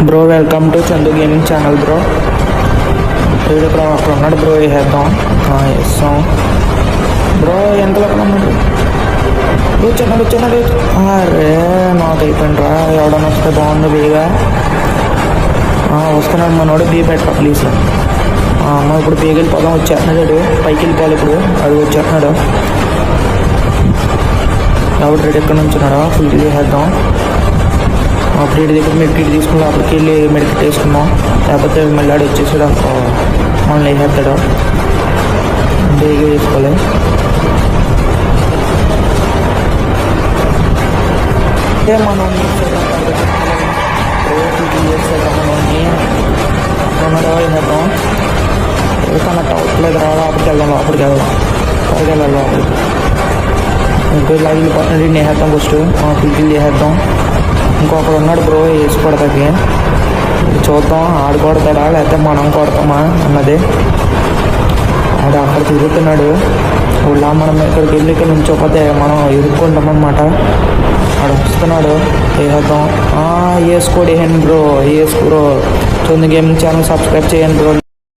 Bro welcome to Chandu gaming channel bro. వీడు bro అక్కడ ఉన్నాడు బ్రో, వేసేద్దాం. వేస్తాం బ్రో. ఎంతలో ఉన్నాడు? వచ్చినాడు. అరే నాకు అయిపోయిండ్రా. ఎవడన్నా వస్తే బాగుంది బీగా. వస్తున్నాడు మనోడు. బీ పెట్ట ప్లీజ్. అమ్మ ఇప్పుడు బీకి వెళ్ళిపోదాం. వచ్చేస్తున్నాడు, పైకి వెళ్ళిపోవాలి ఇప్పుడు. అది వచ్చేస్తున్నాడు. ఎవడు రెడీ ఎక్కడ నుంచి ఉన్నాడో ఫుల్ చేసేద్దాం. అప్పుడు ఇటు దగ్గర మెడికెట్ తీసుకుని అప్పటికి వెళ్ళి మెడికెట్ వేసుకున్నాం. లేకపోతే మళ్ళీ ఆడు వచ్చేసాడు అనుకో, మనల్ని వేసేస్తాడు. బేగా వేసుకోవాలి. అంటే మనం చేసేద్దాం. వేసేద్దాం. కనెక్ట్ అవ్వట్లేదు రా. లోపలికి వెళ్దాం. లోపలికి వెళ్ళాలి. లోపలికి ఇంకో ఇలా వెళ్ళిపోతున్నాడు. వేసేద్దాం ఫస్ట్. ఫుల్ఫిల్ చేసేద్దాం. ఇంకొకడు ఉన్నాడు బ్రో, వేసి కొడతాకి. చూద్దాం ఆడు కొడతాడా లేకపోతే మనం కొడతామా అన్నది. ఆడు అక్కడ తిరుగుతున్నాడు. ఇలా మనం ఇక్కడికి వెళ్ళి ఇక్కడ నుంచోపోతే మనం ఇరుక్కుంటామన్నమాట. ఆడు వస్తున్నాడు. వేసేద్దాం. వేసుకోండి బ్రో. వేసుకో bro. Chandu gaming channel subscribe చేయండి బ్రో.